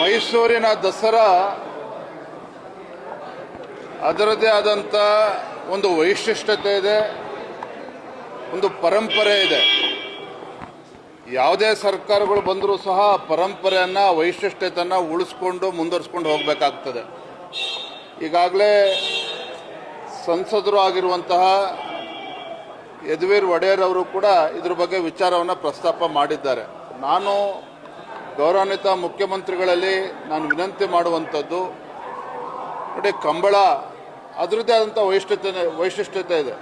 ಮೈಸೂರಿನ ದಸರಾ ಅದರದೇ ಆದಂಥ ಒಂದು ವೈಶಿಷ್ಟ್ಯತೆ ಇದೆ, ಒಂದು ಪರಂಪರೆ ಇದೆ. ಯಾವುದೇ ಸರ್ಕಾರಗಳು ಬಂದರೂ ಸಹ ಪರಂಪರೆಯನ್ನು ವೈಶಿಷ್ಟ್ಯತೆಯನ್ನು ಉಳಿಸ್ಕೊಂಡು ಮುಂದುವರಿಸ್ಕೊಂಡು ಹೋಗಬೇಕಾಗ್ತದೆ. ಈಗಾಗಲೇ ಸಂಸದರು ಆಗಿರುವಂತಹ ಯದುವೀರ್ ಒಡೆಯರ್ ಅವರು ಕೂಡ ಇದ್ರ ಬಗ್ಗೆ ವಿಚಾರವನ್ನು ಪ್ರಸ್ತಾಪ ಮಾಡಿದ್ದಾರೆ. ನಾನು ಗೌರವಾನ್ವಿತ ಮುಖ್ಯಮಂತ್ರಿಗಳಲ್ಲಿ ನಾನು ವಿನಂತಿ ಮಾಡುವಂಥದ್ದು, ನೋಡಿ, ಕಂಬಳ ಅದರದ್ದೇ ಆದಂಥ ವೈಶಿಷ್ಟ್ಯತೆ ಇದೆ.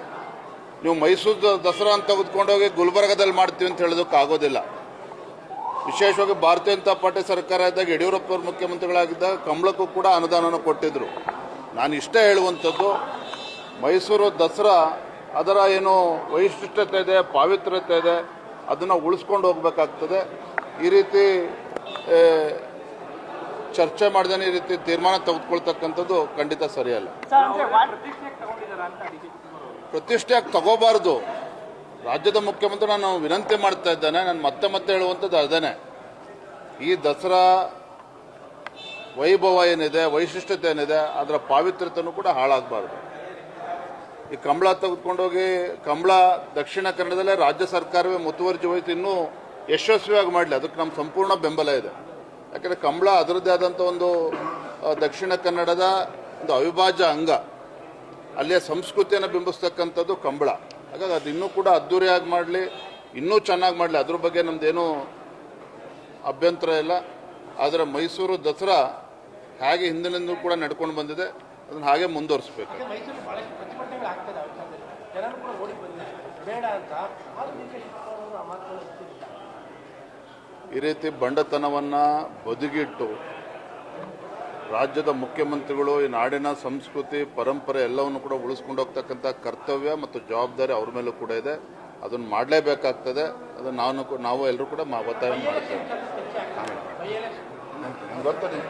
ನೀವು ಮೈಸೂರು ದಸರಾ ಅಂತ ತೆಗೆದುಕೊಂಡೋಗಿ ಗುಲ್ಬರ್ಗದಲ್ಲಿ ಮಾಡ್ತೀವಿ ಅಂತ ಹೇಳೋದಕ್ಕಾಗೋದಿಲ್ಲ. ವಿಶೇಷವಾಗಿ ಭಾರತೀಯ ಜನತಾ ಪಾರ್ಟಿ ಸರ್ಕಾರ ಇದ್ದಾಗ ಯಡಿಯೂರಪ್ಪವ್ರ ಮುಖ್ಯಮಂತ್ರಿಗಳಾಗಿದ್ದಾಗ ಕಂಬಳಕ್ಕೂ ಕೂಡ ಅನುದಾನವನ್ನು ಕೊಟ್ಟಿದ್ದರು. ನಾನು ಇಷ್ಟೇ ಹೇಳುವಂಥದ್ದು, ಮೈಸೂರು ದಸರಾ ಅದರ ಏನು ವೈಶಿಷ್ಟ್ಯತೆ ಇದೆ, ಪಾವಿತ್ರ್ಯತೆ ಇದೆ, ಅದನ್ನು ಉಳಿಸ್ಕೊಂಡು ಹೋಗಬೇಕಾಗ್ತದೆ. ಈ ರೀತಿ ಚರ್ಚೆ ಮಾಡ್ದೇ ಈ ರೀತಿ ತೀರ್ಮಾನ ತೆಗೆದುಕೊಳ್ತಕ್ಕಂಥದ್ದು ಖಂಡಿತ ಸರಿಯಲ್ಲ. ಪ್ರತಿಷ್ಠೆಯಾಗಿ ತಗೋಬಾರ್ದು. ರಾಜ್ಯದ ಮುಖ್ಯಮಂತ್ರಿ ನಾನು ವಿನಂತಿ ಮಾಡ್ತಾ ಇದ್ದೇನೆ, ನಾನು ಮತ್ತೆ ಹೇಳುವಂಥದ್ದು ಅದೇನೆ. ಈ ದಸರಾ ವೈಭವ ಏನಿದೆ, ವೈಶಿಷ್ಟ್ಯತೆ ಏನಿದೆ, ಅದರ ಪಾವಿತ್ರ್ಯತೆಯೂ ಕೂಡ ಹಾಳಾಗಬಾರ್ದು. ಈ ಕಂಬಳ ತೆಗೆದುಕೊಂಡೋಗಿ ಕಂಬಳ ದಕ್ಷಿಣ ಕನ್ನಡದಲ್ಲೇ ರಾಜ್ಯ ಸರ್ಕಾರವೇ ಮುತುವರ್ಜಿ ವಹಿಸಿ ಇನ್ನೂ ಯಶಸ್ವಿಯಾಗಿ ಮಾಡಲಿ, ಅದಕ್ಕೆ ನಮ್ಮ ಸಂಪೂರ್ಣ ಬೆಂಬಲ ಇದೆ. ಯಾಕೆಂದರೆ ಕಂಬಳ ಅದರದ್ದೇ ಆದಂಥ ಒಂದು ದಕ್ಷಿಣ ಕನ್ನಡದ ಒಂದು ಅವಿಭಾಜ್ಯ ಅಂಗ, ಅಲ್ಲಿಯ ಸಂಸ್ಕೃತಿಯನ್ನು ಬಿಂಬಿಸ್ತಕ್ಕಂಥದ್ದು ಕಂಬಳ. ಹಾಗಾಗಿ ಅದು ಇನ್ನೂ ಕೂಡ ಅದ್ದೂರಿಯಾಗಿ ಮಾಡಲಿ, ಇನ್ನೂ ಚೆನ್ನಾಗಿ ಮಾಡಲಿ, ಅದ್ರ ಬಗ್ಗೆ ನಮ್ಮದೇನೂ ಅಭ್ಯಂತರ ಇಲ್ಲ. ಆದರೆ ಮೈಸೂರು ದಸರಾ ಹೇಗೆ ಹಿಂದಿನಿಂದ ಕೂಡ ನಡ್ಕೊಂಡು ಬಂದಿದೆ, ಅದನ್ನು ಹಾಗೆ ಮುಂದುವರಿಸಬೇಕು. ಈ ರೀತಿ ಬಂಡತನವನ್ನು ಬದಿಗಿಟ್ಟು ರಾಜ್ಯದ ಮುಖ್ಯಮಂತ್ರಿಗಳು ಈ ನಾಡಿನ ಸಂಸ್ಕೃತಿ ಪರಂಪರೆ ಎಲ್ಲವನ್ನು ಕೂಡ ಉಳಿಸ್ಕೊಂಡು ಹೋಗ್ತಕ್ಕಂಥ ಕರ್ತವ್ಯ ಮತ್ತು ಜವಾಬ್ದಾರಿ ಅವ್ರ ಮೇಲೂ ಕೂಡ ಇದೆ. ಅದನ್ನು ಮಾಡಲೇಬೇಕಾಗ್ತದೆ. ಅದನ್ನು ನಾವು ಎಲ್ಲರೂ ಕೂಡ ಒತ್ತಾಯ ಮಾಡ್ತೇವೆ. ಗೊತ್ತದೆ.